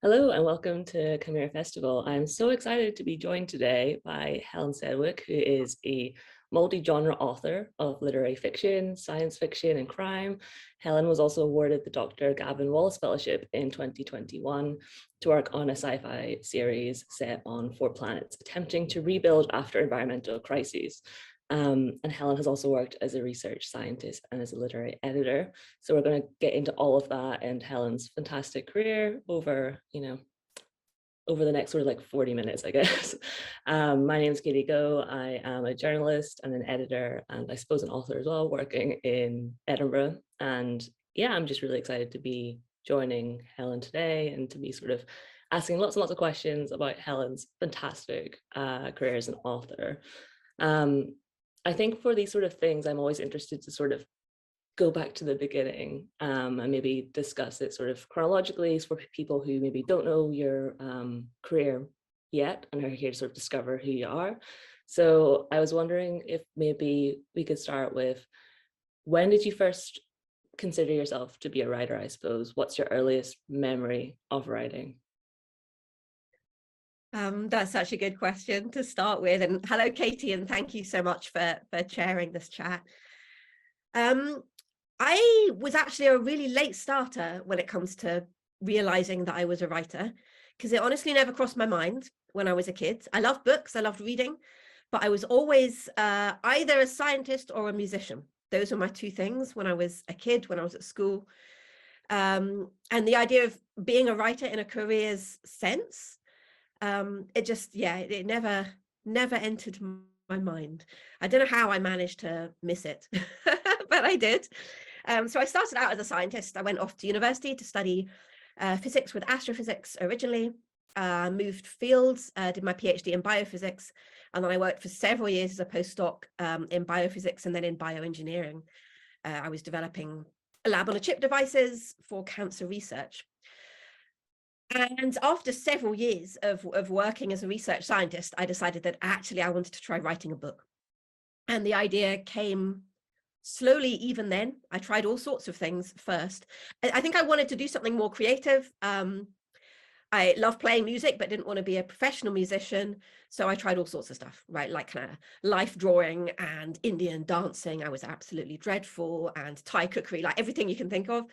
Hello and welcome to Chimera Festival. I'm so excited to be joined today by Helen Sedgwick, who is a multi-genre author of literary fiction, science fiction, and crime. Helen was also awarded the Dr. Gavin Wallace Fellowship in 2021 to work on a sci-fi series set on 4 planets, attempting to rebuild after environmental crises. And Helen has also worked as a research scientist and as a literary editor. So we're going to get into all of that and Helen's fantastic career over the next sort of like 40 minutes, I guess. My name is Katie Goh. I am a journalist and an editor, and I suppose an author as well, working in Edinburgh. And yeah, I'm just really excited to be joining Helen today and to be sort of asking lots and lots of questions about Helen's fantastic career as an author. I think for these sort of things, I'm always interested to sort of go back to the beginning and maybe discuss it sort of chronologically for people who maybe don't know your career yet and are here to sort of discover who you are. So I was wondering if maybe we could start with, when did you first consider yourself to be a writer, I suppose? What's your earliest memory of writing? That's such a good question to start with. And hello, Katie, and thank you so much for chairing this chat. I was actually a really late starter when it comes to realizing that I was a writer, because it honestly never crossed my mind when I was a kid. I loved books, I loved reading, but I was always either a scientist or a musician. Those were my two things when I was a kid, when I was at school. And the idea of being a writer in a career's sense, it never entered my mind. I don't know how I managed to miss it, but I did. So I started out as a scientist. I went off to university to study physics with astrophysics originally, moved fields, did my PhD in biophysics, and then I worked for several years as a postdoc in biophysics and then in bioengineering. I was developing lab-on-a-chip devices for cancer research. And after several years of working as a research scientist, I decided that actually I wanted to try writing a book. And the idea came slowly even then. I tried all sorts of things first. I think I wanted to do something more creative. I love playing music, but didn't want to be a professional musician. So I tried all sorts of stuff, right? Like kind of life drawing and Indian dancing. I was absolutely dreadful, and Thai cookery, like everything you can think of.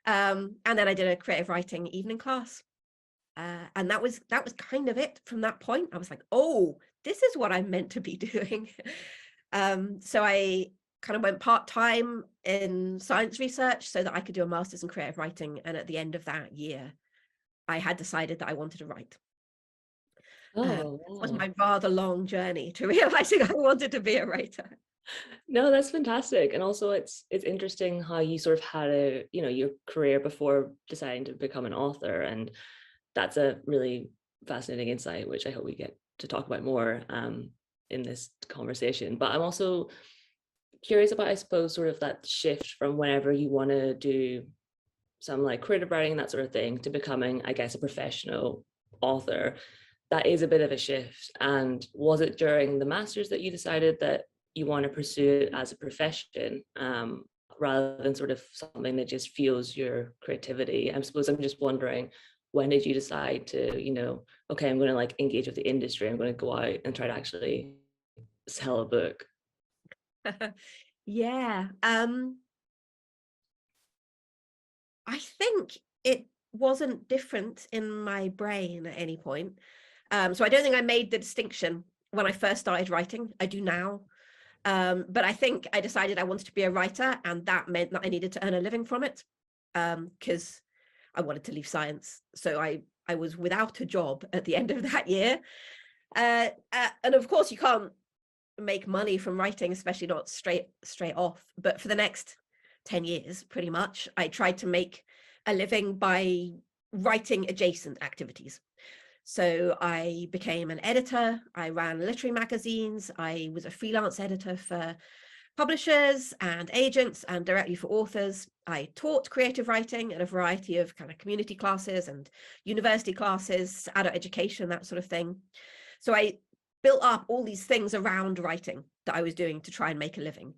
And then I did a creative writing evening class. And that was kind of it from that point. I was like, oh, this is what I'm meant to be doing. So I kind of went part-time in science research so that I could do a master's in creative writing. And at the end of that year, I had decided that I wanted to write. Oh, It was wow. my rather long journey to realizing I wanted to be a writer. No, that's fantastic. And also it's interesting how you sort of had your career before deciding to become an author. And that's a really fascinating insight, which I hope we get to talk about more in this conversation. But I'm also curious about, I suppose, sort of that shift from whenever you want to do some like creative writing and that sort of thing to becoming, I guess, a professional author. That is a bit of a shift. And was it during the master's that you decided that you want to pursue it as a profession rather than sort of something that just fuels your creativity? I suppose I'm just wondering, when did you decide to, okay, I'm going to like engage with the industry, I'm going to go out and try to actually sell a book? Yeah. I think it wasn't different in my brain at any point. So I don't think I made the distinction when I first started writing. I do now. But I think I decided I wanted to be a writer, and that meant that I needed to earn a living from it, because I wanted to leave science. So I was without a job at the end of that year. And of course, you can't make money from writing, especially not straight off. But for the next 10 years, pretty much, I tried to make a living by writing adjacent activities. So I became an editor, I ran literary magazines, I was a freelance editor for publishers and agents and directly for authors. I taught creative writing at a variety of kind of community classes and university classes, adult education, that sort of thing. So I built up all these things around writing that I was doing to try and make a living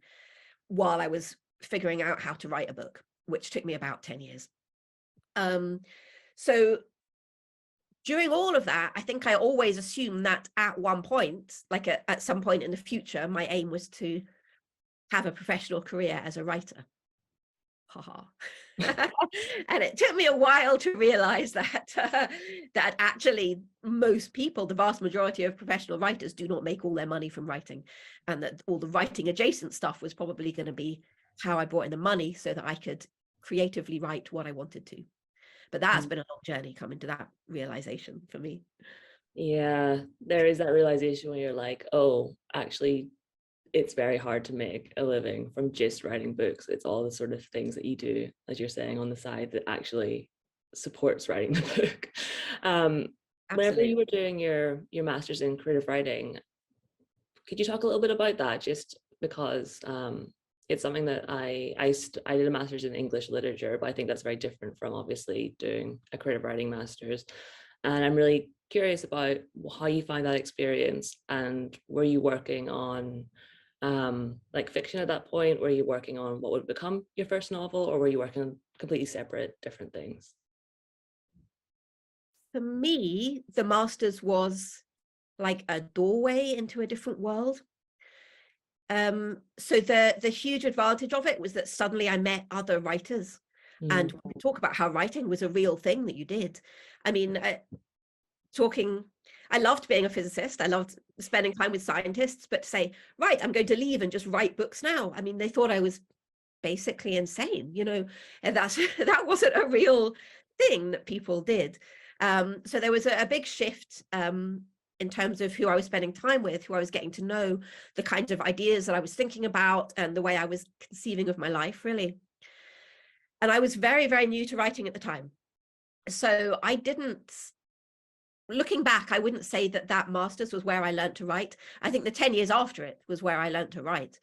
while I was figuring out how to write a book, which took me about 10 years. So during all of that, I think I always assumed that at one point, like at some point in the future, my aim was to have a professional career as a writer. Haha. And it took me a while to realize that that actually most people, the vast majority of professional writers, do not make all their money from writing, and that all the writing adjacent stuff was probably going to be how I brought in the money so that I could creatively write what I wanted to. But that's been a long journey coming to that realization for me. Yeah, there is that realization when you're like, oh, actually, it's very hard to make a living from just writing books. It's all the sort of things that you do, as you're saying, on the side that actually supports writing the book. Whenever Absolutely. you were doing your master's in creative writing, could you talk a little bit about that? Just because it's something that I did a master's in English literature, but I think that's very different from obviously doing a creative writing master's. And I'm really curious about how you find that experience, and were you working on like fiction at that point? Were you working on what would become your first novel, or were you working on completely separate different things? For me, the master's was like a doorway into a different world. So the huge advantage of it was that suddenly I met other writers, and we talk about how writing was a real thing that you did. I mean, I loved being a physicist. I loved spending time with scientists, but to say, right, I'm going to leave and just write books now. I mean, they thought I was basically insane, and that wasn't a real thing that people did. So there was a big shift in terms of who I was spending time with, who I was getting to know, the kinds of ideas that I was thinking about, and the way I was conceiving of my life, really. And I was very, very new to writing at the time. So I didn't, looking back, I wouldn't say that that master's was where I learned to write. I think the 10 years after it was where I learned to write.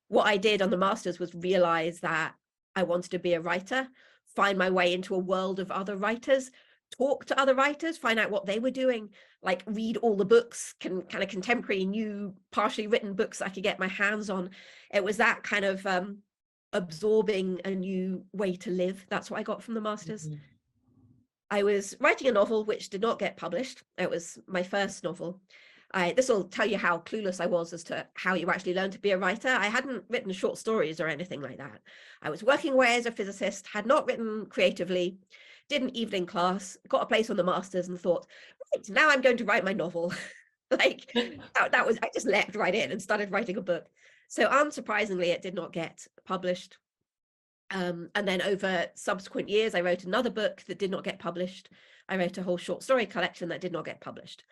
What I did on the master's was realize that I wanted to be a writer, find my way into a world of other writers, talk to other writers, find out what they were doing, like read all the books, kind of contemporary, new, partially written books I could get my hands on. It was that kind of absorbing a new way to live. That's what I got from the master's. I was writing a novel which did not get published. It was my first novel. This will tell you how clueless I was as to how you actually learn to be a writer. I hadn't written short stories or anything like that. I was working away as a physicist, had not written creatively, did an evening class, got a place on the masters, and thought, right, now I'm going to write my novel. Like that was, I just leapt right in and started writing a book. So unsurprisingly, it did not get published. And then over subsequent years, I wrote another book that did not get published. I wrote a whole short story collection that did not get published.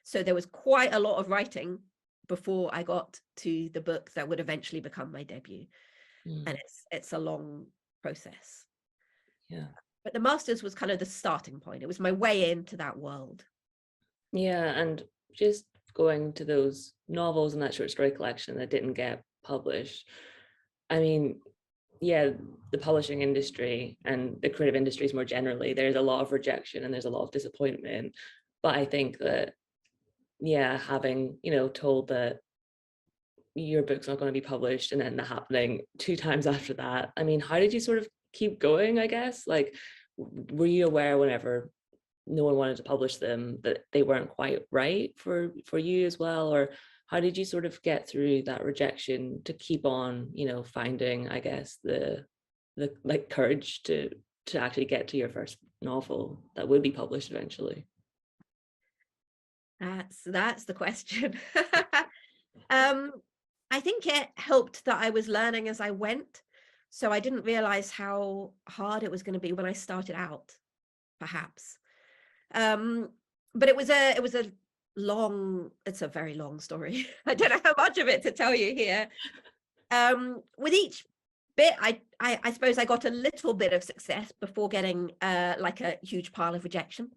So there was quite a lot of writing before I got to the book that would eventually become my debut. And it's a long process. Yeah. But the master's was kind of the starting point. It was my way into that world. Yeah, and just going to those novels and that short story collection that didn't get published. I mean, yeah, the publishing industry and the creative industries more generally, there's a lot of rejection and there's a lot of disappointment. But I think that, yeah, having, told that your book's not going to be published and then that happening 2 times after that, I mean, how did you sort of keep going, I guess? Like, were you aware whenever no one wanted to publish them that they weren't quite right for you as well? Or how did you sort of get through that rejection to keep on, finding, I guess, the like courage to actually get to your first novel that would be published eventually? That's the question. I think it helped that I was learning as I went. So I didn't realize how hard it was going to be when I started out, perhaps. But it's a very long story. I don't know how much of it to tell you here. With each bit, I suppose I got a little bit of success before getting like a huge pile of rejection.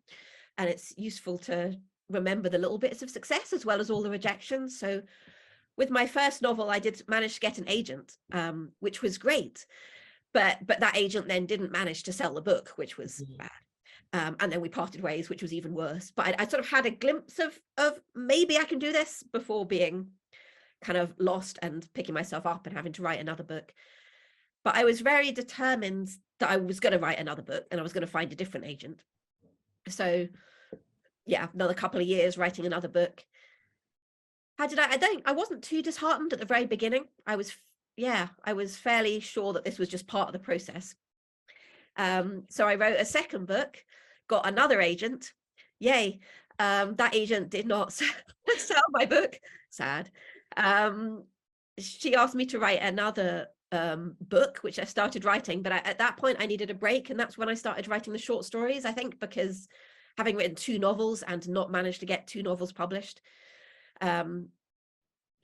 And it's useful to remember the little bits of success as well as all the rejections. So with my first novel, I did manage to get an agent, which was great. But that agent then didn't manage to sell the book, which was bad. And then we parted ways, which was even worse. But I sort of had a glimpse of maybe I can do this before being kind of lost and picking myself up and having to write another book. But I was very determined that I was going to write another book and I was going to find a different agent. So yeah, another couple of years writing another book. How did I wasn't too disheartened at the very beginning. I was fairly sure that this was just part of the process. So I wrote a second book, got another agent. Yay. That agent did not sell my book. Sad. She asked me to write another book, which I started writing, but at that point I needed a break. And that's when I started writing the short stories, I think, because having written 2 novels and not managed to get 2 novels published,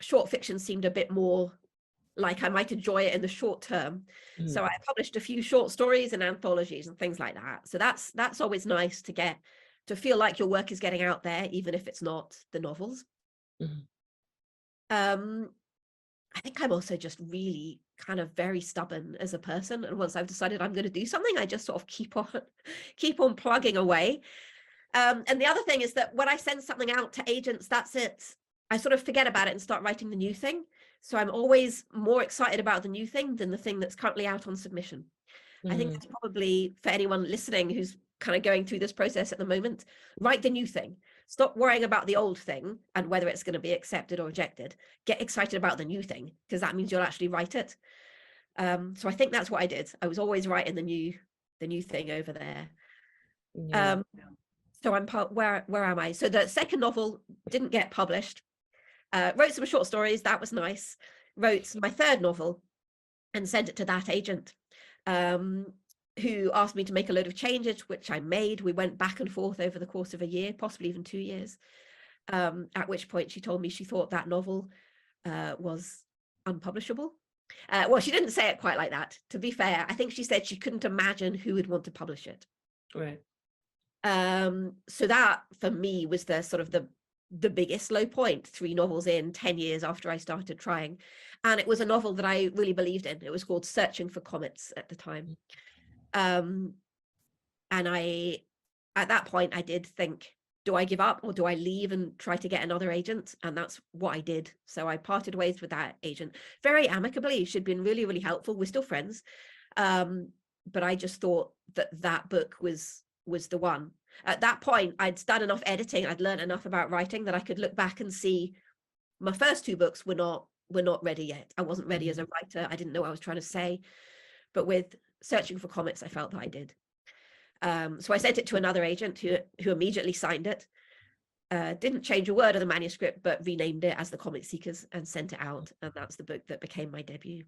short fiction seemed a bit more like I might enjoy it in the short term. So I published a few short stories and anthologies and things like that. So that's always nice to get to feel like your work is getting out there, even if it's not the novels. I think I'm also just really kind of very stubborn as a person. And once I've decided I'm going to do something, I just sort of keep on plugging away. And the other thing is that when I send something out to agents, that's it. I sort of forget about it and start writing the new thing. So I'm always more excited about the new thing than the thing that's currently out on submission. I think that's probably for anyone listening who's kind of going through this process at the moment. Write the new thing. Stop worrying about the old thing and whether it's going to be accepted or rejected. Get excited about the new thing, because that means you'll actually write it. So I think that's what I did. I was always writing the new thing over there. Yeah. So I'm where am I? So the second novel didn't get published. Wrote some short stories, that was nice. Wrote my third novel and sent it to that agent, who asked me to make a load of changes, which I made. We went back and forth over the course of a year, possibly even 2 years. At which point she told me she thought that novel was unpublishable. Well, she didn't say it quite like that. To be fair, I think she said she couldn't imagine who would want to publish it. Right. So that for me was the sort of the biggest low point. 3 novels in, 10 years after I started trying. And it was a novel that I really believed in. It was called Searching for Comets at the time. And at that point I did think, do I give up or do I leave and try to get another agent? And that's what I did. So I parted ways with that agent very amicably. She'd been really, really helpful. We're still friends. But I just thought that book was the one. At that point, I'd done enough editing, I'd learned enough about writing that I could look back and see my first 2 books were not ready yet. I wasn't ready as a writer. I didn't know what I was trying to say. But with Searching for Comets, I felt that I did. So I sent it to another agent who immediately signed it. Didn't change a word of the manuscript, but renamed it as The Comet Seekers and sent it out. And that's the book that became my debut.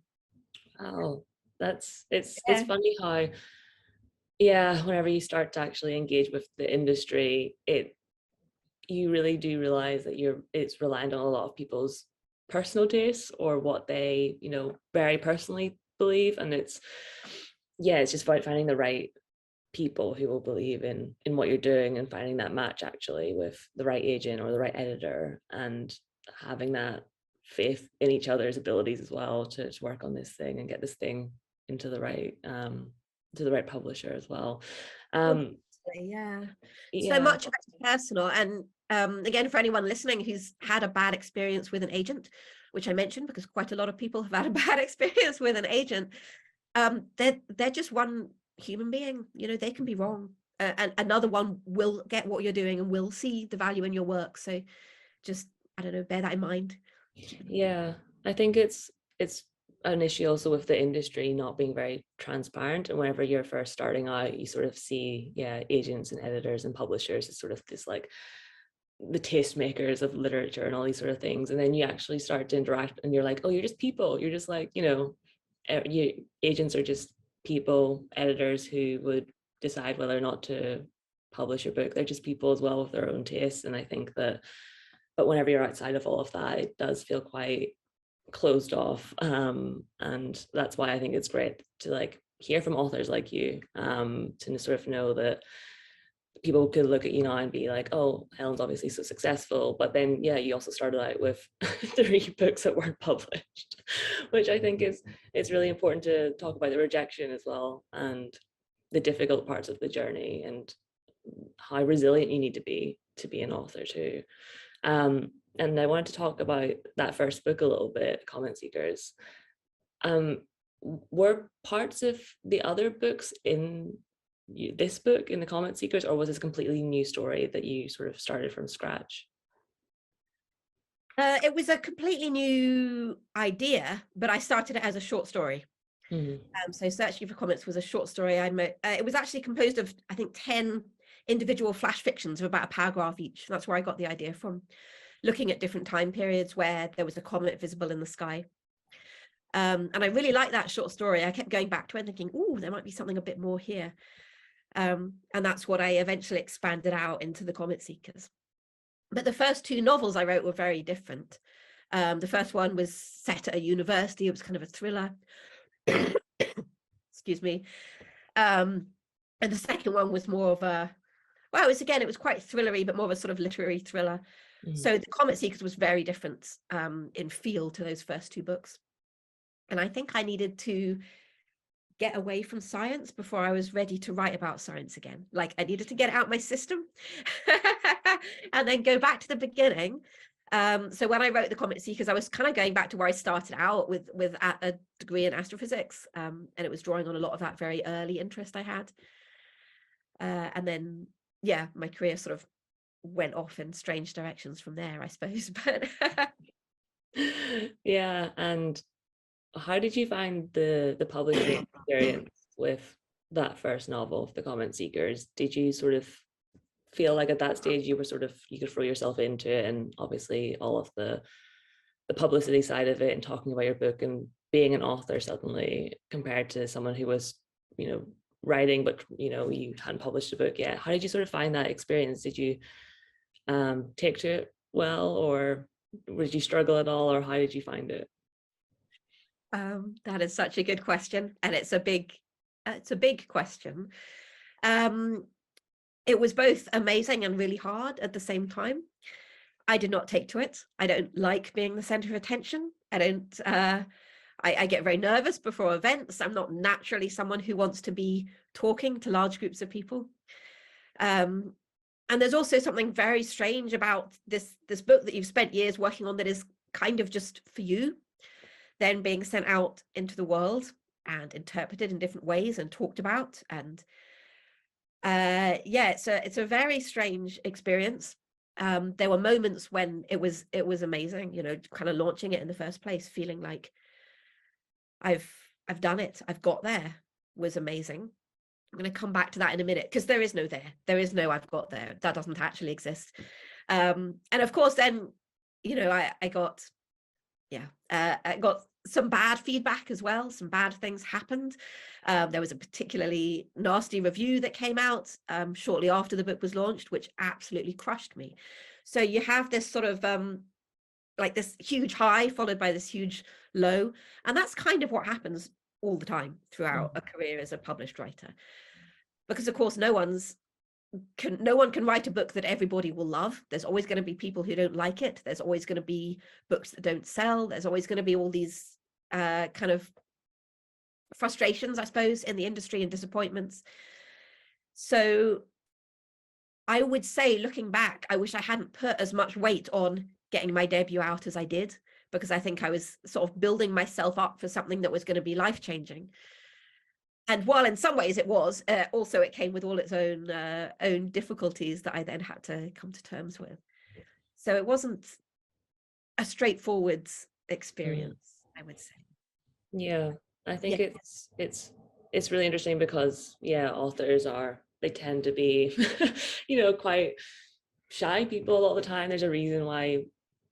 Oh, it's funny how, yeah, whenever you start to actually engage with the industry, you really do realize that it's reliant on a lot of people's personal tastes or what they, very personally believe. And it's just about finding the right people who will believe in what you're doing and finding that match actually with the right agent or the right editor, and having that faith in each other's abilities as well to work on this thing and get this thing into the right publisher as well. Yeah. Yeah. So much personal. And again, for anyone listening who's had a bad experience with an agent, which I mentioned because quite a lot of people have had a bad experience with an agent, they're just one human being. They can be wrong, and another one will get what you're doing and will see the value in your work. So just, I don't know, bear that in mind. Yeah, I think it's an issue also with the industry not being very transparent. And whenever you're first starting out, you sort of see, agents and editors and publishers as sort of this like the tastemakers of literature and all these sort of things. And then you actually start to interact and you're like, oh, you're just people. You're just like, agents are just people, editors who would decide whether or not to publish your book. They're just people as well with their own tastes. And I think that, but whenever you're outside of all of that, it does feel quite closed off. And that's why I think it's great to like hear from authors like you, to sort of know that people could look at you now and be like, oh, Helen's obviously so successful, but then you also started out with 3 books that weren't published, which I think it's really important to talk about the rejection as well, and the difficult parts of the journey, and how resilient you need to be an author too. And I wanted to talk about that first book a little bit, Comment Seekers. Were parts of the other books in this book in the Comment Seekers, or was this a completely new story that you sort of started from scratch? It was a completely new idea, but I started it as a short story. Mm. So Searching for Comets was a short story. It was actually composed of, I think, 10 individual flash fictions of about a paragraph each. That's where I got the idea from, looking at different time periods where there was a comet visible in the sky. And I really liked that short story. I kept going back to it thinking, oh, there might be something a bit more here. And that's what I eventually expanded out into the Comet Seekers. But the first two novels I wrote were very different. The first one was set at a university. It was kind of a thriller. Excuse me. And the second one was more of a, well, it was quite thrillery, but more of a sort of literary thriller. Mm. So the Comet Seekers was very different in feel to those first two books. And I think I needed to get away from science before I was ready to write about science again. Like, I needed to get it out my system and then go back to the beginning. So when I wrote the Comet Seekers, I was kind of going back to where I started out with a degree in astrophysics, and it was drawing on a lot of that very early interest I had. And then, yeah, my career sort of went off in strange directions from there, I suppose. But yeah, and how did you find the publishing experience with that first novel, The Comment Seekers? Did you sort of feel like at that stage you were sort of, you could throw yourself into it, and obviously all of the publicity side of it and talking about your book and being an author suddenly, compared to someone who was, you know, writing, but you hadn't published a book yet? How did you sort of find that experience? Did you take to it well, or did you struggle at all, or how did you find it? that is such a good question, and it's a big question. It was both amazing and really hard at the same time. I did not take to it. I don't like being the center of attention. I don't. I get very nervous before events. I'm not naturally someone who wants to be talking to large groups of people. And there's also something very strange about this book that you've spent years working on that is kind of just for you, then being sent out into the world and interpreted in different ways and talked about. And yeah, it's a very strange experience. There were moments when it was amazing, kind of launching it in the first place, feeling like I've done it, I've got there, was amazing. I'm going to come back to that in a minute, because there is no I've got there. That doesn't actually exist. And of course then, I got some bad feedback as well. Some bad things happened. There was a particularly nasty review that came out shortly after the book was launched, which absolutely crushed me. So you have this sort of like this huge high followed by this huge low. And that's kind of what happens all the time throughout a career as a published writer. Because of course, no one can write a book that everybody will love. There's always going to be people who don't like it. There's always going to be books that don't sell. There's always going to be all these kind of frustrations, I suppose, in the industry, and disappointments. So I would say, looking back, I wish I hadn't put as much weight on getting my debut out as I did, because I think I was sort of building myself up for something that was going to be life-changing. And while in some ways it was, also it came with all its own difficulties that I then had to come to terms with. So it wasn't a straightforward experience, I would say. Yeah, I think it's really interesting because authors they tend to be quite shy people all the time. There's a reason why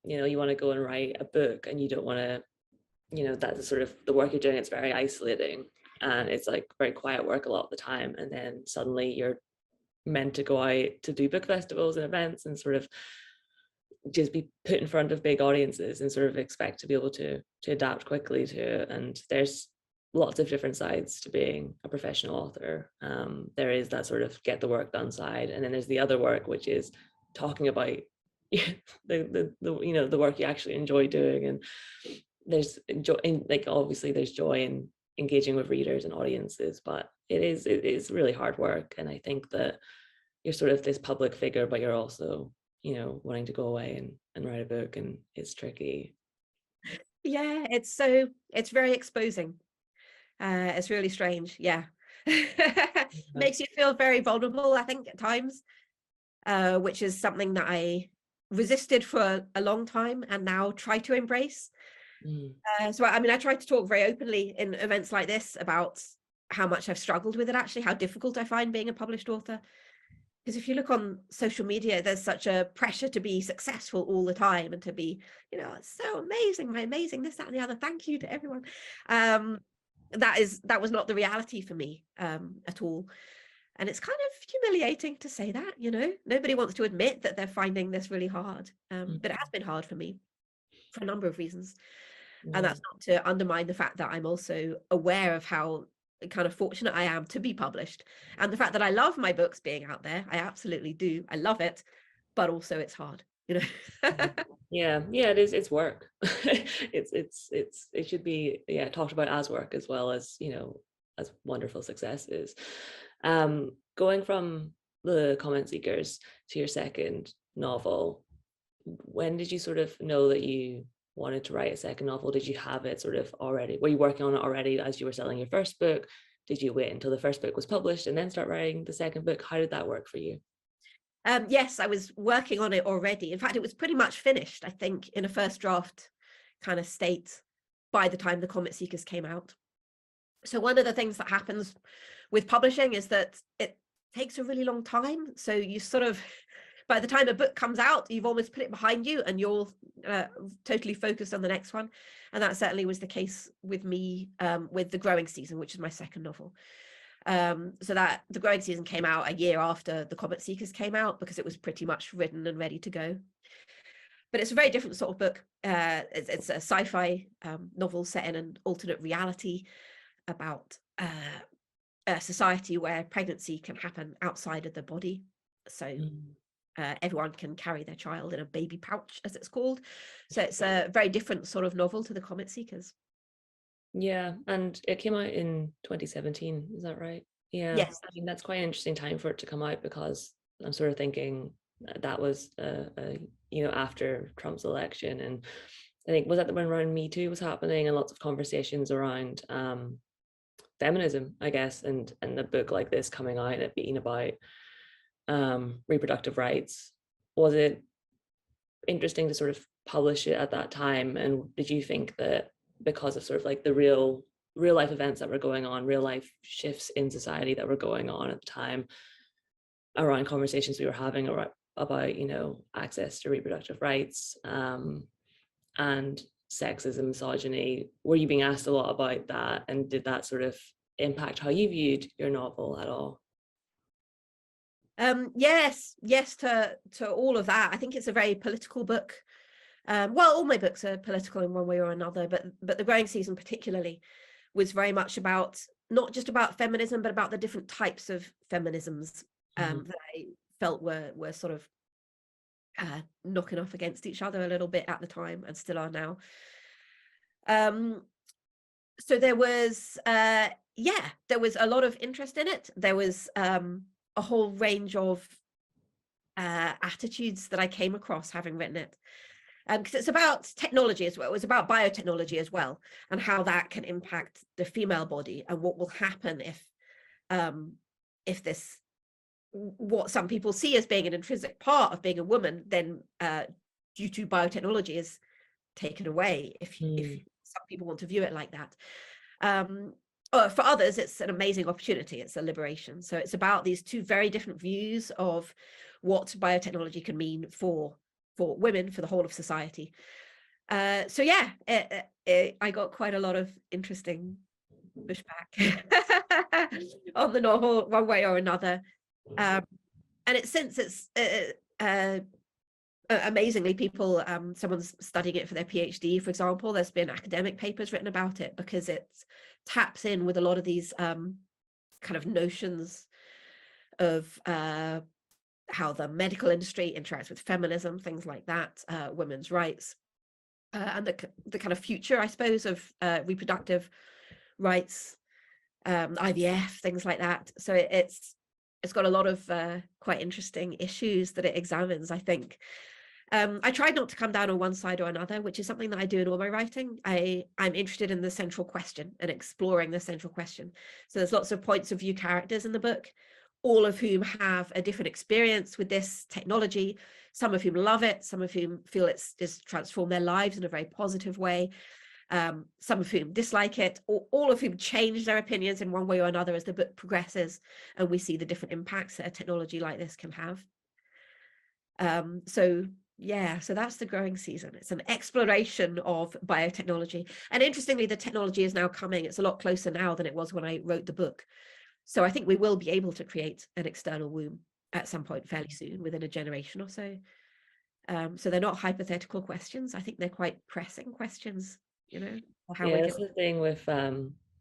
you want to go and write a book and you don't want to, that's sort of the work you're doing. It's very isolating and it's like very quiet work a lot of the time, and then suddenly you're meant to go out to do book festivals and events and sort of just be put in front of big audiences and sort of expect to be able to adapt quickly to it. And there's lots of different sides to being a professional author. There is that sort of get the work done side, and then there's the other work, which is talking about the work you actually enjoy doing. And there's joy in, like, obviously there's joy in engaging with readers and audiences, but it is really hard work. And I think that you're sort of this public figure, but you're also wanting to go away and write a book, and it's tricky. Yeah, it's very exposing. It's really strange. Yeah. Makes you feel very vulnerable, I think, at times, which is something that I resisted for a long time and now try to embrace. So I mean, I try to talk very openly in events like this about how much I've struggled with it, actually, how difficult I find being a published author. Because if you look on social media, there's such a pressure to be successful all the time and to be, it's so amazing, my amazing, this, that, and the other. Thank you to everyone. That was not the reality for me at all. And it's kind of humiliating to say that, nobody wants to admit that they're finding this really hard. But it has been hard for me for a number of reasons. And that's not to undermine the fact that I'm also aware of how kind of fortunate I am to be published, and the fact that I love my books being out there. I absolutely do. I love it, but also it's hard, Yeah, it is. It's work. It should be talked about as work as well as as wonderful success is. Going from the Comment Seekers to your second novel, when did you sort of know that you wanted to write a second novel? Did you have it sort of already? Were you working on it already as you were selling your first book? Did you wait until the first book was published and then start writing the second book? How did that work for you? Yes, I was working on it already. In fact, it was pretty much finished, I think, in a first draft kind of state by the time the Comment Seekers came out. So one of the things that happens with publishing is that it takes a really long time. So you sort of, by the time a book comes out, you've almost put it behind you and you're totally focused on the next one. And that certainly was the case with me with The Growing Season, which is my second novel. So that The Growing Season came out a year after the Comment Seekers came out, because it was pretty much written and ready to go. But it's a very different sort of book. It's a sci-fi novel set in an alternate reality about a society where pregnancy can happen outside of the body. So everyone can carry their child in a baby pouch, as it's called. So it's a very different sort of novel to the Comment Seekers. Yeah, and it came out in 2017, is that right? Yeah. Yes. I mean, that's quite an interesting time for it to come out, because I'm sort of thinking that was after Trump's election, and I think was that when around Me Too was happening, and lots of conversations around feminism, I guess, and a book like this coming out and it being about reproductive rights. Was it interesting to sort of publish it at that time, and did you think that because of sort of like the real life events that were going on, real life shifts in society that were going on at the time, around conversations we were having about access to reproductive rights and sexism, misogyny, were you being asked a lot about that, and did that sort of impact how you viewed your novel at all? Yes to all of that. I think it's a very political book. Well, all my books are political in one way or another, but The Growing Season particularly was very much about, not just about feminism, but about the different types of feminisms that I felt were sort of knocking off against each other a little bit at the time, and still are now. So there was there was a lot of interest in it. There was a whole range of attitudes that I came across having written it. Because it's about technology as well. It was about biotechnology as well, and how that can impact the female body, and what will happen if this, what some people see as being an intrinsic part of being a woman, then due to biotechnology is taken away, if some people want to view it like that. For others, it's an amazing opportunity. It's a liberation. So it's about these two very different views of what biotechnology can mean for women, for the whole of society. So yeah, I got quite a lot of interesting pushback on the novel, one way or another. And since it's amazingly, people, someone's studying it for their PhD, for example. There's been academic papers written about it, because it taps in with a lot of these kind of notions of how the medical industry interacts with feminism, things like that, women's rights, and the kind of future, I suppose, of reproductive rights, IVF, things like that. So it's got a lot of quite interesting issues that it examines, I think. I tried not to come down on one side or another, which is something that I do in all my writing. I'm interested in the central question and exploring the central question. So there's lots of points of view characters in the book, all of whom have a different experience with this technology, some of whom love it, some of whom feel it's just transformed their lives in a very positive way, some of whom dislike it, or all of whom change their opinions in one way or another as the book progresses, and we see the different impacts that a technology like this can have. So yeah, so that's the growing season. It's an exploration of biotechnology. And interestingly, the technology is now coming. It's a lot closer now than it was when I wrote the book. So I think we will be able to create an external womb at some point fairly soon, within a generation or so. So they're not hypothetical questions. I think they're quite pressing questions, you know, how Yeah, we're that's going. the thing with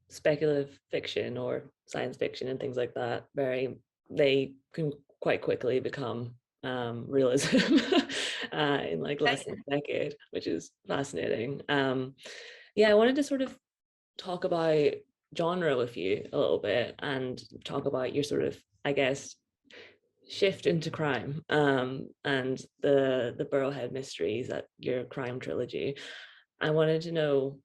speculative fiction or science fiction and things like that. They can quite quickly become realism in like less than a decade, which is fascinating. Yeah, I wanted to sort of talk about genre with you a little bit and talk about your sort of, I guess, shift into crime and the Burrowhead Mysteries, that your crime trilogy. I wanted to know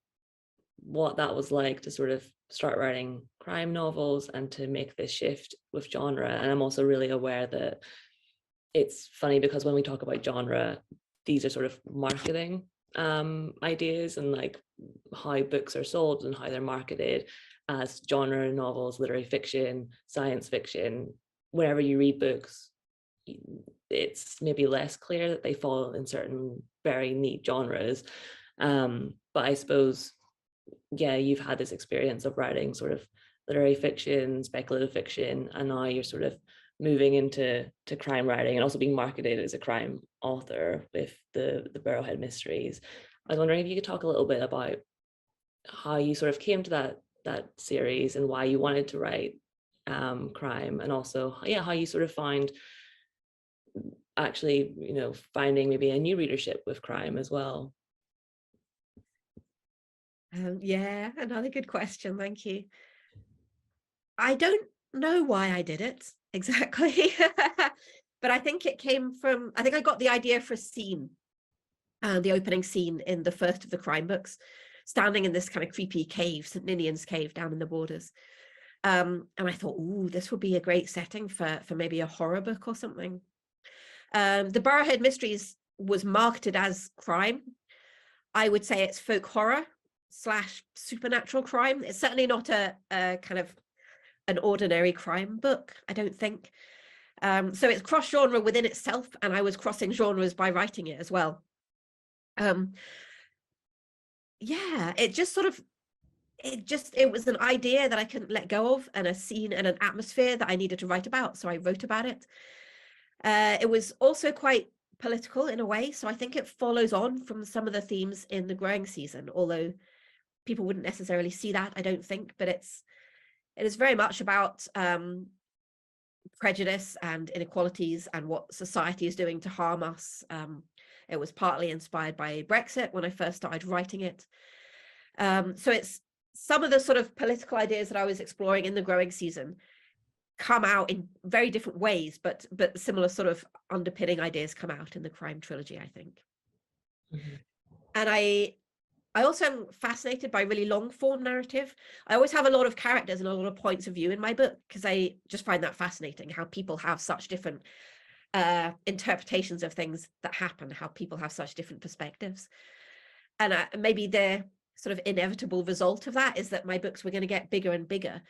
what that was like to sort of start writing crime novels and to make this shift with genre. And I'm also really aware that it's funny because when we talk about genre, these are sort of marketing ideas and like how books are sold and how they're marketed as genre novels, literary fiction, science fiction. Whenever you read books, it's maybe less clear that they fall in certain very neat genres. But I suppose, yeah, you've had this experience of writing sort of literary fiction, speculative fiction, and now you're sort of moving into crime writing and also being marketed as a crime author with the Burrowhead Mysteries. I was wondering if you could talk a little bit about how you sort of came to that series and why you wanted to write crime, and also, yeah, how you sort of find actually, you know, finding maybe a new readership with crime as well. Yeah, another good question. Thank you. I don't know why I did it exactly, but I think it came from, I think I got the idea for a scene, the opening scene in the first of the crime books, standing in this kind of creepy cave, St. Ninian's Cave down in the Borders. And I thought, ooh, this would be a great setting for maybe a horror book or something. The Burrowhead Mysteries was marketed as crime. I would say it's folk horror / supernatural crime. It's certainly not a kind of an ordinary crime book, I don't think. So it's cross genre within itself, and I was crossing genres by writing it as well. Yeah, it just sort of, it was an idea that I couldn't let go of, and a scene and an atmosphere that I needed to write about, so I wrote about it. It was also quite political in a way, so I think it follows on from some of the themes in the growing season, although people wouldn't necessarily see that, I don't think, but it is very much about prejudice and inequalities and what society is doing to harm us. It was partly inspired by Brexit when I first started writing it. So it's some of the sort of political ideas that I was exploring in the growing season come out in very different ways, but similar sort of underpinning ideas come out in the crime trilogy, I think. Mm-hmm. And I also am fascinated by really long form narrative. I always have a lot of characters and a lot of points of view in my book because I just find that fascinating, how people have such different interpretations of things that happen, how people have such different perspectives. And maybe the sort of inevitable result of that is that my books were going to get bigger and bigger.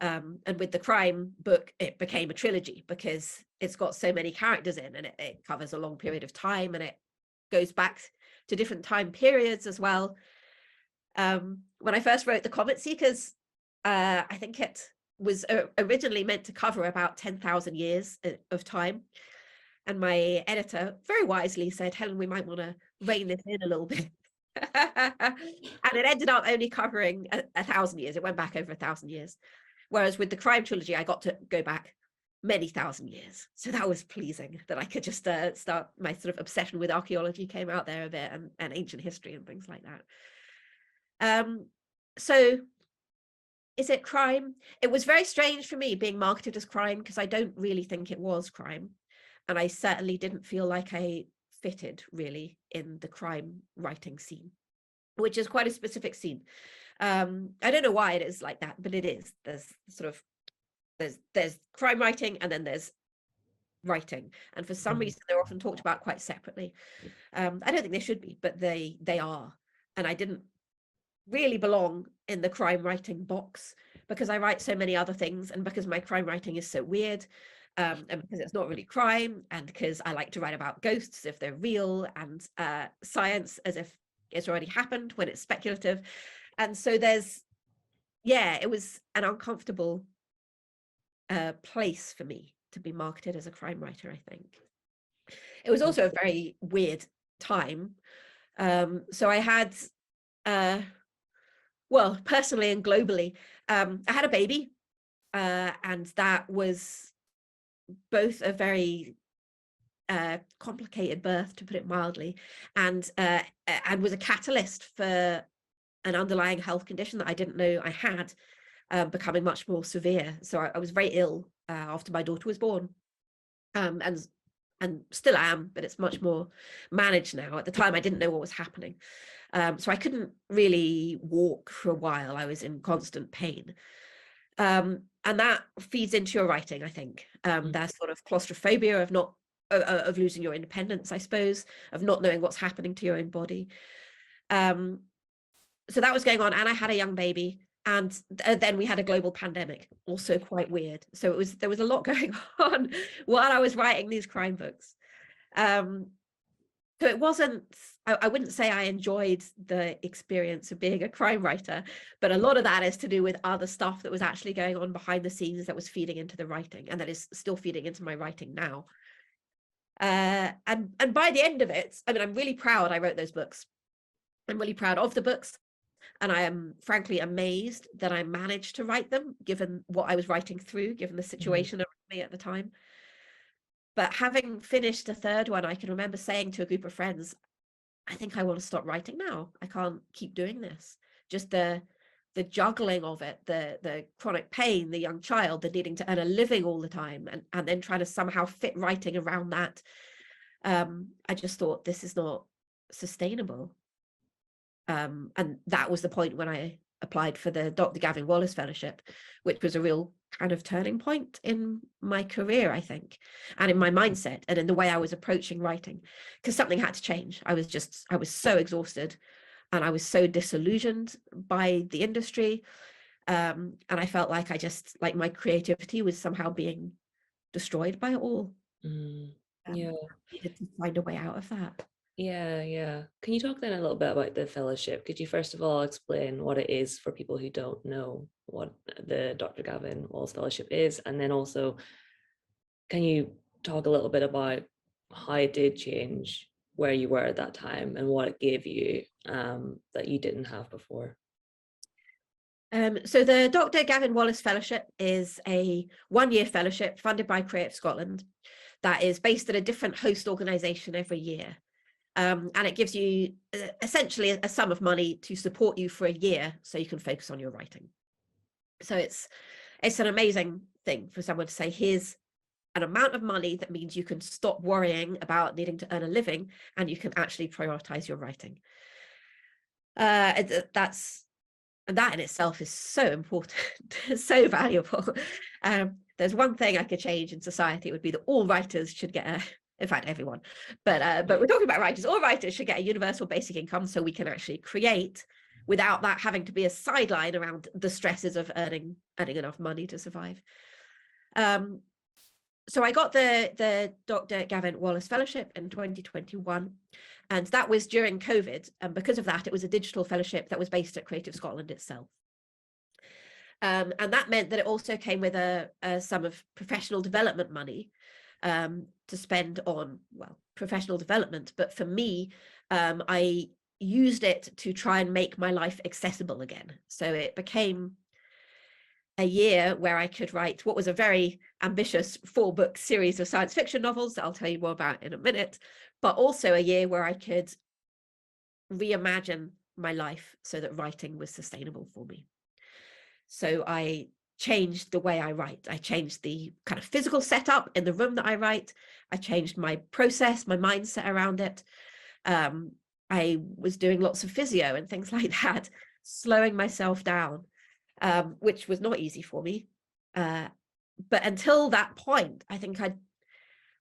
And with the crime book, it became a trilogy because it's got so many characters in, and it covers a long period of time, and it goes back to different time periods as well. When I first wrote The Comet Seekers, I think it was originally meant to cover about 10,000 years of time. And my editor very wisely said, Helen, we might want to rein this in a little bit. And it ended up only covering 1,000 years. It went back over 1,000 years. Whereas with the crime trilogy, I got to go back many thousand years. So that was pleasing that I could just start, my sort of obsession with archaeology came out there a bit, and ancient history and things like that. So is it crime? It was very strange for me being marketed as crime because I don't really think it was crime. And I certainly didn't feel like I fitted really in the crime writing scene, which is quite a specific scene. I don't know why it is like that, but it is. There's sort of there's crime writing, and then there's writing, and for some reason they're often talked about quite separately. I don't think they should be, but they are. And I didn't really belong in the crime writing box because I write so many other things, and because my crime writing is so weird, and because it's not really crime, and because I like to write about ghosts if they're real, and science as if it's already happened when it's speculative. And so it was an uncomfortable place for me to be marketed as a crime writer, I think. It was also a very weird time. So I had, well, personally and globally, I had a baby, and that was both a very complicated birth, to put it mildly, and was a catalyst for an underlying health condition that I didn't know I had, becoming much more severe. So I was very ill after my daughter was born, and still am, but it's much more managed now. At the time, I didn't know what was happening. So I couldn't really walk for a while. I was in constant pain. And that feeds into your writing, I think. That sort of claustrophobia of losing your independence, I suppose, of not knowing what's happening to your own body. So that was going on, and I had a young baby, and then we had a global pandemic, also quite weird. So there was a lot going on while I was writing these crime books. So it wasn't, I wouldn't say I enjoyed the experience of being a crime writer, but a lot of that is to do with other stuff that was actually going on behind the scenes that was feeding into the writing, and that is still feeding into my writing now. And by the end of it, I mean, I'm really proud I wrote those books. I'm really proud of the books. And I am frankly amazed that I managed to write them, given what I was writing through, given the situation around me at the time. But having finished the third one, I can remember saying to a group of friends, I think I want to stop writing now. I can't keep doing this. Just the juggling of it, the chronic pain, the young child, the needing to earn a living all the time, and then trying to somehow fit writing around that. I just thought, this is not sustainable. And that was the point when I applied for the Dr. Gavin Wallace Fellowship, which was a real kind of turning point in my career, I think, and in my mindset and in the way I was approaching writing, because something had to change. I was so exhausted, and I was so disillusioned by the industry. And I felt like like my creativity was somehow being destroyed by it all. Yeah. I needed to find a way out of that. Yeah. Can you talk then a little bit about the fellowship? Could you first of all explain what it is for people who don't know what the Dr. Gavin Wallace Fellowship is? And then also, can you talk a little bit about how it did change where you were at that time and what it gave you that you didn't have before? So the Dr. Gavin Wallace Fellowship is a one-year fellowship funded by Creative Scotland that is based at a different host organisation every year. And it gives you essentially a sum of money to support you for a year so you can focus on your writing. So it's an amazing thing for someone to say, here's an amount of money that means you can stop worrying about needing to earn a living, and you can actually prioritize your writing. And that in itself is so important, so valuable. There's one thing I could change in society, it would be that all writers should get in fact, everyone, but we're talking about writers. All writers should get a universal basic income so we can actually create without that having to be a sideline around the stresses of earning enough money to survive. So I got the Dr. Gavin Wallace Fellowship in 2021, and that was during COVID. And because of that, it was a digital fellowship that was based at Creative Scotland itself. And that meant that it also came with a sum of professional development money to spend on, well, professional development. But for me, I used it to try and make my life accessible again. So it became a year where I could write what was a very ambitious 4-book series of science fiction novels that I'll tell you more about in a minute, but also a year where I could reimagine my life so that writing was sustainable for me. So I changed the way I write. I changed the kind of physical setup in the room that I write. I changed my process, my mindset around it. I was doing lots of physio and things like that, slowing myself down, which was not easy for me. But until that point, I think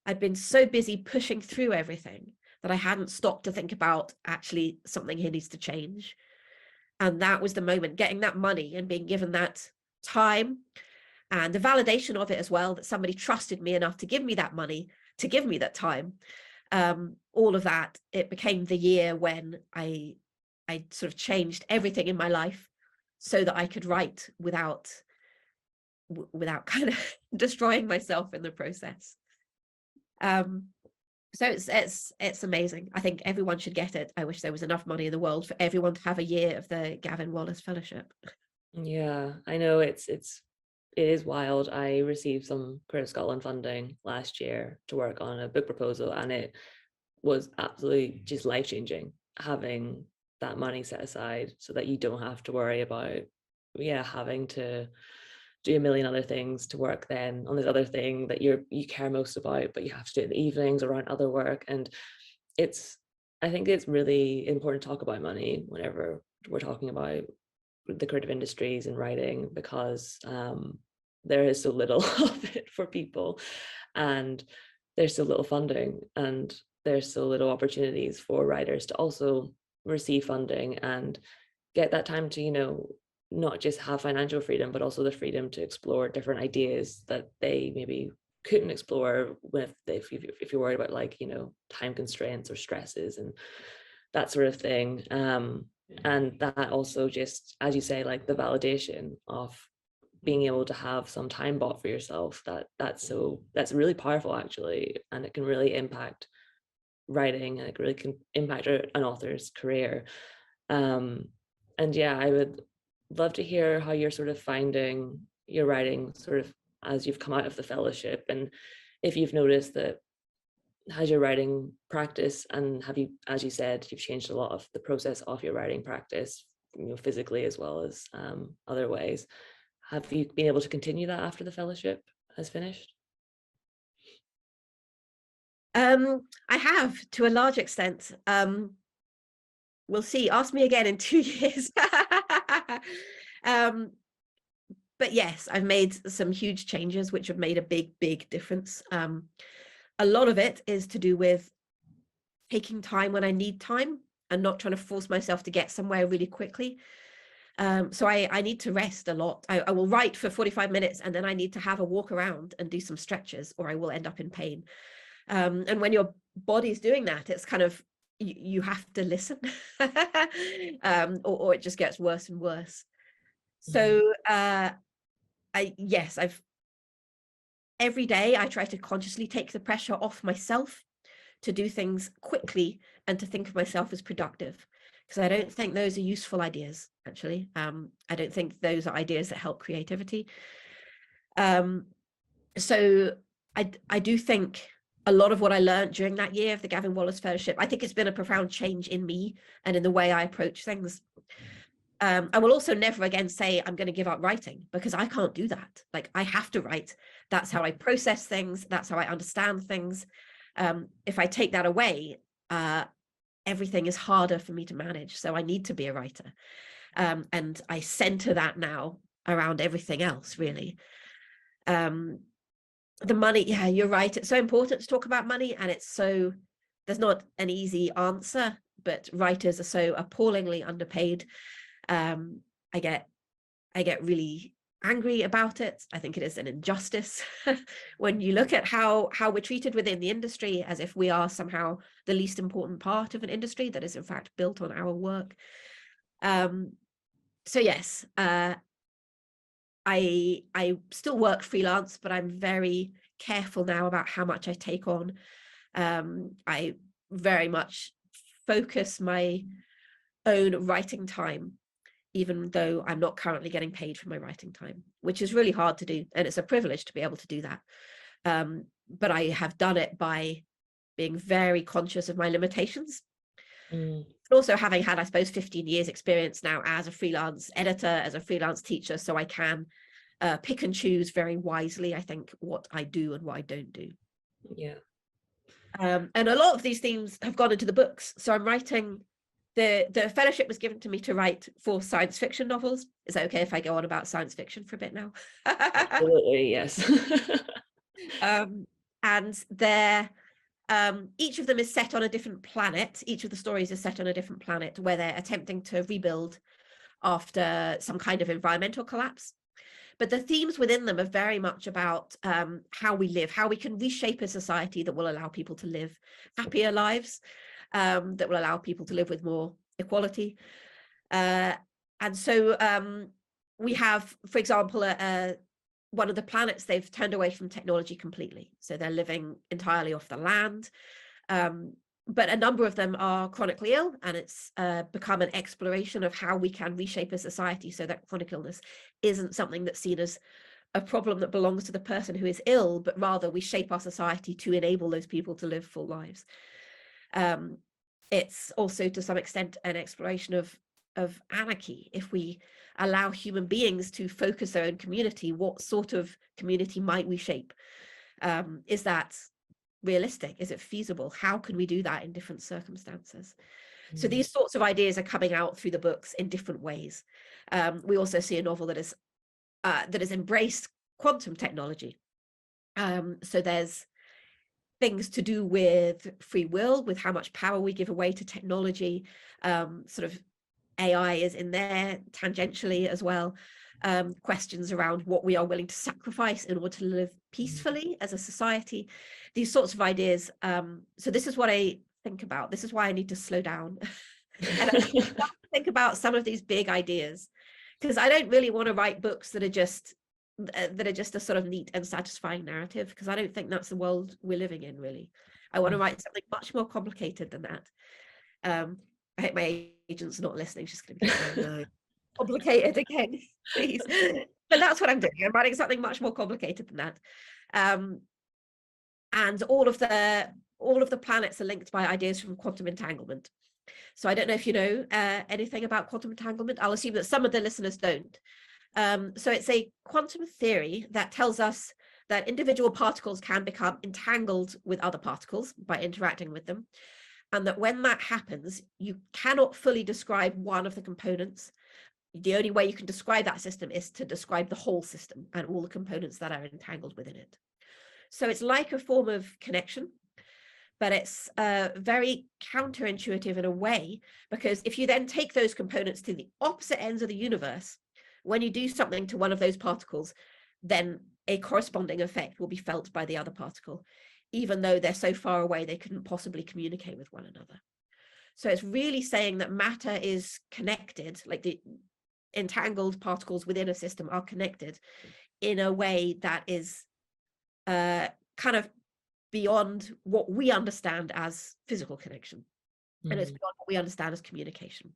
I'd been so busy pushing through everything that I hadn't stopped to think about actually something here needs to change. And that was the moment, getting that money and being given that time and the validation of it as well, that somebody trusted me enough to give me that money, to give me that time. All of that, it became the year when I sort of changed everything in my life so that I could write without kind of destroying myself in the process. So it's amazing. I think everyone should get it. I wish there was enough money in the world for everyone to have a year of the Gavin Wallace Fellowship. Yeah, I know it is wild. I received some Creative Scotland funding last year to work on a book proposal, and it was absolutely just life-changing having that money set aside so that you don't have to worry about having to do a million other things to work then on this other thing that you care most about, but you have to do it in the evenings around other work. And I think it's really important to talk about money whenever we're talking about the creative industries and writing, because there is so little of it for people, and there's so little funding, and there's so little opportunities for writers to also receive funding and get that time to not just have financial freedom, but also the freedom to explore different ideas that they maybe couldn't explore if you're worried about time constraints or stresses and that sort of thing. And that also, just as you say, like the validation of being able to have some time bought for yourself, that's really powerful actually, and it can really impact writing, and it really can impact an author's career. And yeah, I would love to hear how you're sort of finding your writing sort of as you've come out of the fellowship, and if you've noticed that, has your writing practice, and have you, as you said, you've changed a lot of the process of your writing practice, physically as well as other ways. Have you been able to continue that after the fellowship has finished? I have, to a large extent. We'll see. Ask me again in 2 years. But yes, I've made some huge changes which have made a big difference. A lot of it is to do with taking time when I need time and not trying to force myself to get somewhere really quickly. So I need to rest a lot. I will write for 45 minutes and then I need to have a walk around and do some stretches, or I will end up in pain. And when your body's doing that, it's kind of, you have to listen, or it just gets worse and worse. So every day I try to consciously take the pressure off myself to do things quickly and to think of myself as productive, because I don't think those are useful ideas, actually. I don't think those are ideas that help creativity. So I do think a lot of what I learned during that year of the Gavin Wallace Fellowship, I think it's been a profound change in me and in the way I approach things. I will also never again say I'm going to give up writing, because I can't do that. Like, I have to write. That's how I process things. That's how I understand things. If I take that away, everything is harder for me to manage. So I need to be a writer. And I center that now around everything else, really. The money, yeah, you're right. It's so important to talk about money, and there's not an easy answer, but writers are so appallingly underpaid. I get really angry about it. I think it is an injustice when you look at how we're treated within the industry, as if we are somehow the least important part of an industry that is in fact built on our work. So yes, I still work freelance, but I'm very careful now about how much I take on. I very much focus my own writing time, even though I'm not currently getting paid for my writing time, which is really hard to do. And it's a privilege to be able to do that. But I have done it by being very conscious of my limitations. Also having had, I suppose, 15 years experience now as a freelance editor, as a freelance teacher, so I can pick and choose very wisely, I think, what I do and what I don't do. Yeah. And a lot of these themes have gone into the books. So I'm writing, the fellowship was given to me to write 4 science fiction novels. Is that okay if I go on about science fiction for a bit now? Absolutely, yes. And they're each of them is set on a different planet. Each of the stories is set on a different planet where they're attempting to rebuild after some kind of environmental collapse. But the themes within them are very much about how we live, how we can reshape a society that will allow people to live happier lives, that will allow people to live with more equality. And so we have, for example, one of the planets, they've turned away from technology completely. So they're living entirely off the land. But a number of them are chronically ill, and it's become an exploration of how we can reshape a society so that chronic illness isn't something that's seen as a problem that belongs to the person who is ill, but rather we shape our society to enable those people to live full lives. It's also to some extent an exploration of anarchy. If we allow human beings to focus their own community, what sort of community might we shape? Is that realistic? Is it feasible? How can we do that in different circumstances? So these sorts of ideas are coming out through the books in different ways. We also see a novel that has embraced quantum technology. So there's things to do with free will, with how much power we give away to technology. Sort of AI is in there tangentially as well. Questions around what we are willing to sacrifice in order to live peacefully as a society, these sorts of ideas. So this is what I think about. This is why I need to slow down and think about some of these big ideas, because I don't really want to write books that are just a sort of neat and satisfying narrative, because I don't think that's the world we're living in, really. I want to write something much more complicated than that. I hope my agent's not listening. She's going to be like, no, complicated again, please. But that's what I'm doing. I'm writing something much more complicated than that. And all of the planets are linked by ideas from quantum entanglement. So I don't know if you know anything about quantum entanglement. I'll assume that some of the listeners don't. So it's a quantum theory that tells us that individual particles can become entangled with other particles by interacting with them. And that when that happens, you cannot fully describe one of the components. The only way you can describe that system is to describe the whole system and all the components that are entangled within it. So it's like a form of connection, but it's very counterintuitive in a way, because if you then take those components to the opposite ends of the universe, when you do something to one of those particles, then a corresponding effect will be felt by the other particle, even though they're so far away they couldn't possibly communicate with one another. So it's really saying that matter is connected, like the entangled particles within a system are connected in a way that is kind of beyond what we understand as physical connection. And it's beyond what we understand as communication.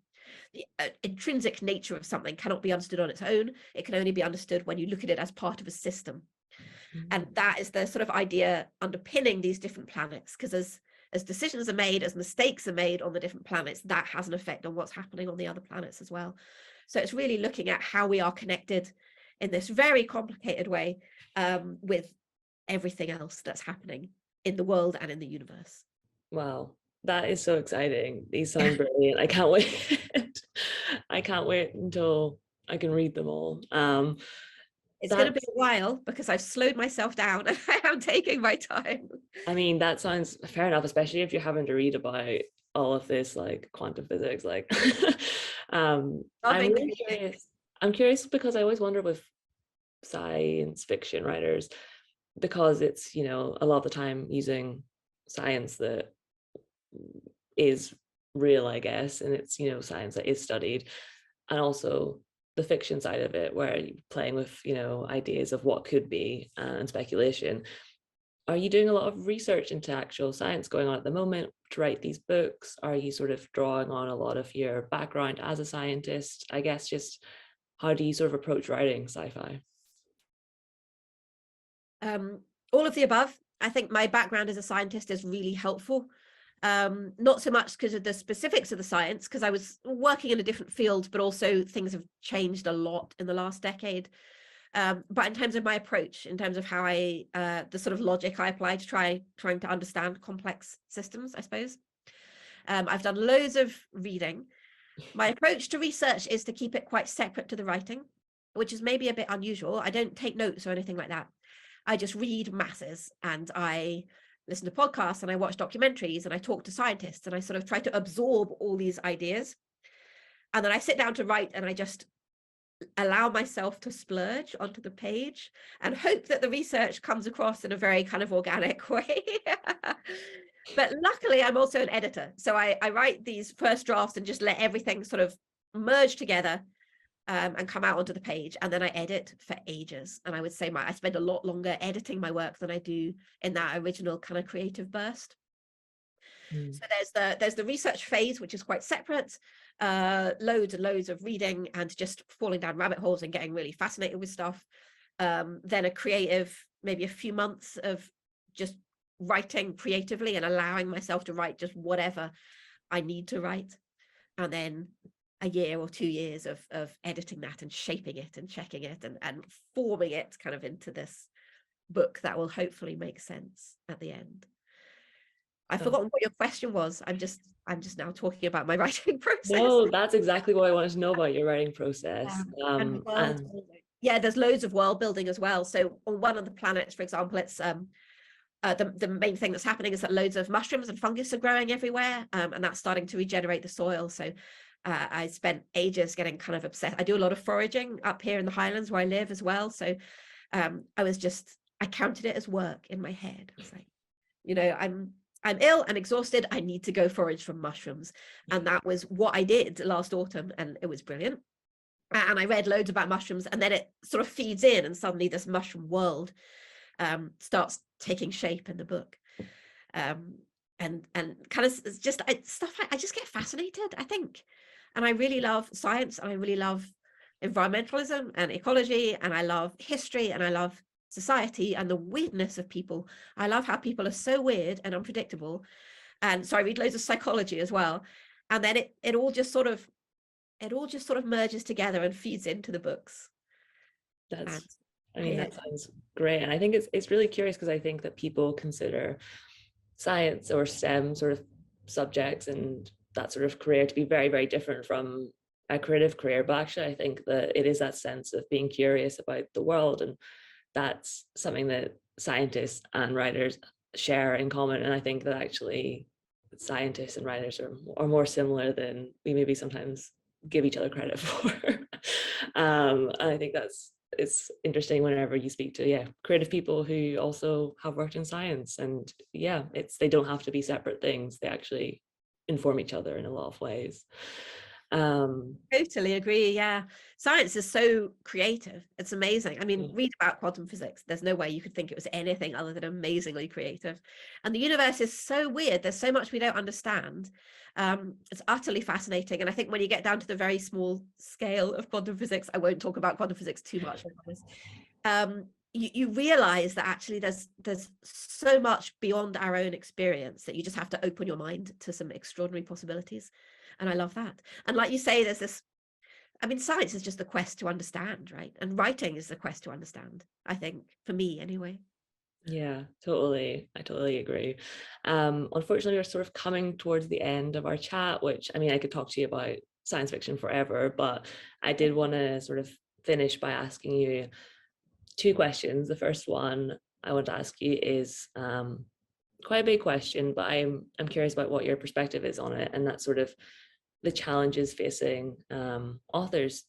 The intrinsic nature of something cannot be understood on its own. It can only be understood when you look at it as part of a system. And that is the sort of idea underpinning these different planets, because as decisions are made, as mistakes are made on the different planets, that has an effect on what's happening on the other planets as well. So it's really looking at how we are connected in this very complicated way with everything else that's happening in the world and in the universe. Wow, that is so exciting. These sound brilliant. I can't wait. I can't wait until I can read them all. It's going to be a while because I've slowed myself down and I am taking my time. I mean, that sounds fair enough, especially if you're having to read about all of this like quantum physics. Like, I'm really curious. I'm curious because I always wonder with science fiction writers, because it's, you know, a lot of the time using science that is real, I guess, and it's, you know, science that is studied, and also the fiction side of it where you're playing with, you know, ideas of what could be and speculation. Are you doing a lot of research into actual science going on at the moment to write these books? Are you sort of drawing on a lot of your background as a scientist? I guess just how do you sort of approach writing sci-fi? All of the above. I think my background as a scientist is really helpful. Not so much because of the specifics of the science, because I was working in a different field, but also things have changed a lot in the last decade. But in terms of my approach, in terms of how I, the sort of logic I apply to trying to understand complex systems, I suppose. I've done loads of reading. My approach to research is to keep it quite separate to the writing, which is maybe a bit unusual. I don't take notes or anything like that. I just read masses, and I listen to podcasts, and I watch documentaries, and I talk to scientists, and I sort of try to absorb all these ideas. And then I sit down to write, and I just allow myself to splurge onto the page and hope that the research comes across in a very kind of organic way. But luckily, I'm also an editor. So I write these first drafts and just let everything sort of merge together and come out onto the page. And then I edit for ages. And I would say I spend a lot longer editing my work than I do in that original kind of creative burst. So there's the research phase, which is quite separate, loads and loads of reading and just falling down rabbit holes and getting really fascinated with stuff. Then a creative, maybe a few months of just writing creatively and allowing myself to write just whatever I need to write. And then a year or 2 years of editing that and shaping it and checking it and forming it kind of into this book that will hopefully make sense at the end. I've forgotten what your question was. I'm just now talking about my writing process. No, that's exactly what I wanted to know about your writing process. And yeah, there's loads of world building as well. So on one of the planets, for example, it's the main thing that's happening is that loads of mushrooms and fungus are growing everywhere, and that's starting to regenerate the soil. So I spent ages getting kind of obsessed. I do a lot of foraging up here in the Highlands where I live as well. So I counted it as work in my head. I was like, you know, I'm ill and exhausted. I need to go forage for mushrooms. And that was what I did last autumn. And it was brilliant. And I read loads about mushrooms, and then it sort of feeds in, and suddenly this mushroom world starts taking shape in the book. And kind of just stuff I just get fascinated, I think. And I really love science, and I really love environmentalism and ecology, and I love history, and I love society and the weirdness of people. I love how people are so weird and unpredictable. And so I read loads of psychology as well. And then it all just sort of merges together and feeds into the books. That sounds great. And I think it's really curious, because I think that people consider science or STEM sort of subjects and that sort of career to be very, very different from a creative career. But actually, I think that it is that sense of being curious about the world, and that's something that scientists and writers share in common. And I think that actually scientists and writers are more similar than we maybe sometimes give each other credit for. And I think it's interesting whenever you speak to creative people who also have worked in science, and they don't have to be separate things. They actually inform each other in a lot of ways. Totally agree. Yeah, science is so creative. It's amazing. I mean, read about quantum physics. There's no way you could think it was anything other than amazingly creative. And the universe is so weird. There's so much we don't understand. It's utterly fascinating. And I think when you get down to the very small scale of quantum physics, I won't talk about quantum physics too much, I promise. You realize that actually there's so much beyond our own experience that you just have to open your mind to some extraordinary possibilities. And I love that. And like you say, there's this, I mean, science is just the quest to understand, right? And writing is the quest to understand, I think, for me anyway. Yeah, totally. I totally agree. Unfortunately, we're sort of coming towards the end of our chat, which, I mean, I could talk to you about science fiction forever, but I did want to sort of finish by asking you 2 questions. The first one I want to ask you is quite a big question, but I'm curious about what your perspective is on it, and that's sort of the challenges facing authors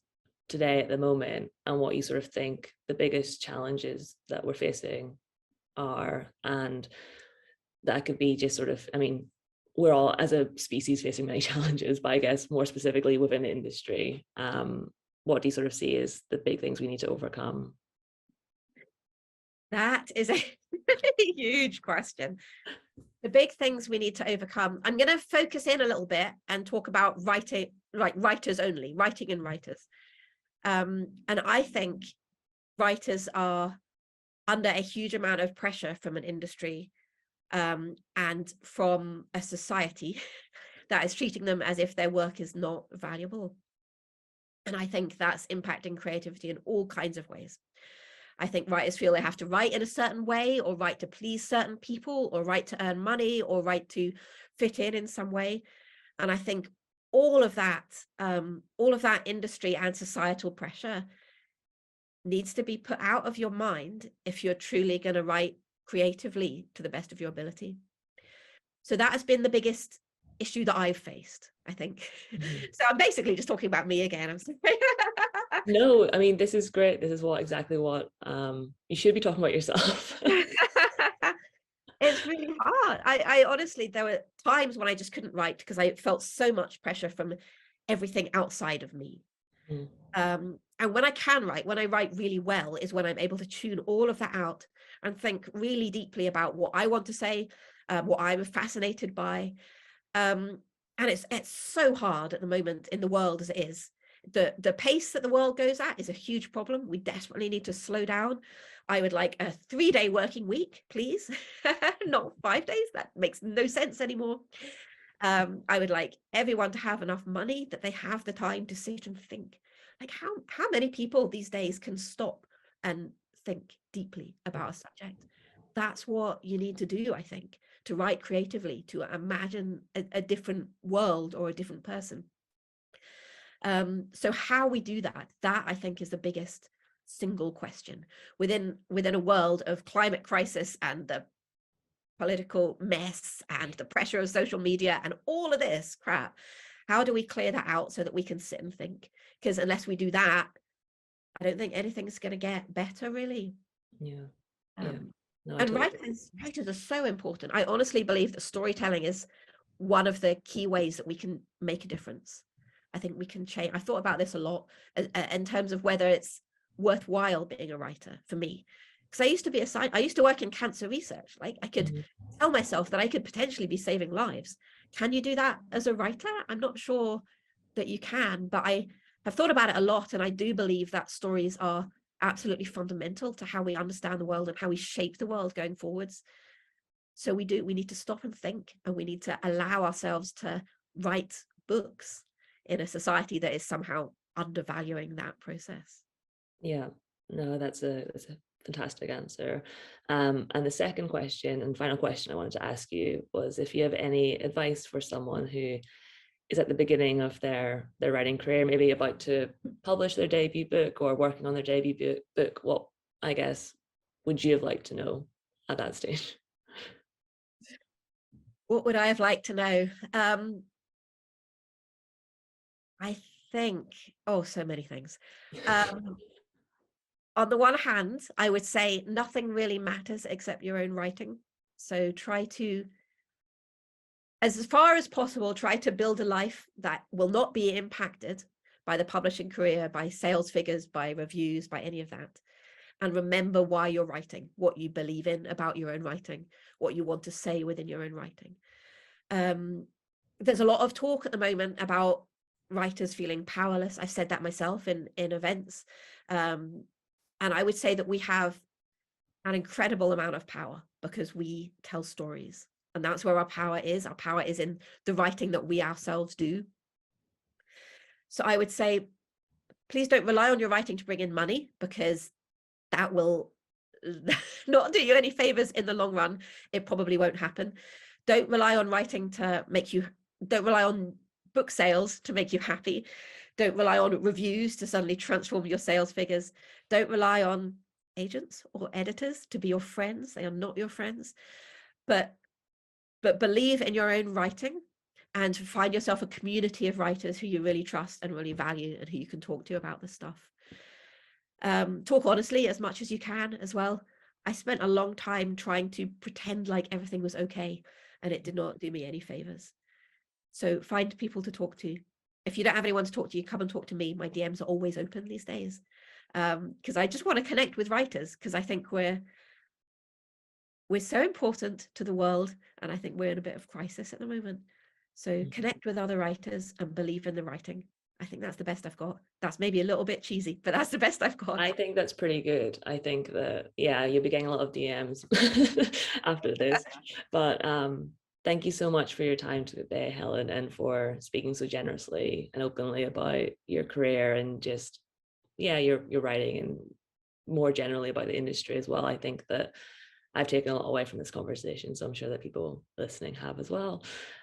today at the moment, and what you sort of think the biggest challenges that we're facing are. And that could be just sort of, I mean, we're all as a species facing many challenges, but I guess more specifically within the industry, what do you sort of see as the big things we need to overcome? That is a huge question. The big things we need to overcome. I'm going to focus in a little bit and talk about writing, like writers only, writing and writers. And I think writers are under a huge amount of pressure from an industry and from a society that is treating them as if their work is not valuable. And I think that's impacting creativity in all kinds of ways. I think writers feel they have to write in a certain way, or write to please certain people, or write to earn money, or write to fit in some way. And I think all of that industry and societal pressure needs to be put out of your mind if you're truly going to write creatively to the best of your ability. So that has been the biggest issue that I've faced, I think. So I'm basically just talking about me again. I'm sorry. No, I mean, this is great. This is exactly what you should be talking about yourself. It's really hard. I honestly, there were times when I just couldn't write because I felt so much pressure from everything outside of me. And when I can write, when I write really well, is when I'm able to tune all of that out and think really deeply about what I want to say, what I'm fascinated by. And it's so hard at the moment in the world as it is. The pace that the world goes at is a huge problem. We desperately need to slow down. I would like a 3-day working week, please. Not 5 days. That makes no sense anymore. I would like everyone to have enough money that they have the time to sit and think. Like how many people these days can stop and think deeply about a subject? That's what you need to do, I think, to write creatively, to imagine a different world or a different person. So how we do that I think is the biggest single question within a world of climate crisis and the political mess and the pressure of social media and all of this crap. How do we clear that out so that we can sit and think? Because unless we do that, I don't think anything's going to get better, really. Yeah. No, and writers are so important. I honestly believe that storytelling is one of the key ways that we can make a difference. I think we can change. I thought about this a lot in terms of whether it's worthwhile being a writer for me. Because I used to work in cancer research. Like I could tell myself that I could potentially be saving lives. Can you do that as a writer? I'm not sure that you can, but I have thought about it a lot, and I do believe that stories are absolutely fundamental to how we understand the world and how we shape the world going forwards. So we need to stop and think, and we need to allow ourselves to write books in a society that is somehow undervaluing that process. Yeah, no, that's a fantastic answer. And the second question and final question I wanted to ask you was if you have any advice for someone who is at the beginning of their writing career, maybe about to publish their debut book or working on their debut book, what, I guess, would you have liked to know at that stage? What would I have liked to know? I think, so many things. On the one hand, I would say nothing really matters except your own writing. So try to, as far as possible, try to build a life that will not be impacted by the publishing career, by sales figures, by reviews, by any of that. And remember why you're writing, what you believe in about your own writing, what you want to say within your own writing. There's a lot of talk at the moment about writers feeling powerless. I've said that myself in events. And I would say that we have an incredible amount of power because we tell stories. And that's where our power is. Our power is in the writing that we ourselves do. So I would say, please don't rely on your writing to bring in money, because that will not do you any favors in the long run. It probably won't happen. Don't rely on don't rely on book sales to make you happy. Don't rely on reviews to suddenly transform your sales figures. Don't rely on agents or editors to be your friends. They are not your friends. But believe in your own writing and find yourself a community of writers who you really trust and really value and who you can talk to about this stuff. Talk honestly as much as you can as well. I spent a long time trying to pretend like everything was okay, and it did not do me any favors. So find people to talk to. If you don't have anyone to talk to, you come and talk to me. My DMs are always open these days, because I just want to connect with writers, because I think we're so important to the world, and I think we're in a bit of crisis at the moment. So connect with other writers and believe in the writing. I think that's the best I've got. That's maybe a little bit cheesy, but that's the best I've got. I think that's pretty good. I think that, yeah, you'll be getting a lot of DMs after this, but thank you so much for your time today, Helen, and for speaking so generously and openly about your career and just, yeah, your writing, and more generally about the industry as well. I think that I've taken a lot away from this conversation, so I'm sure that people listening have as well.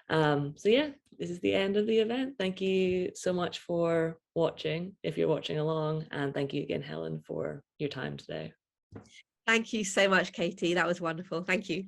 So yeah, this is the end of the event. Thank you so much for watching, if you're watching along, and thank you again, Helen, for your time today. Thank you so much, Katie. That was wonderful. Thank you.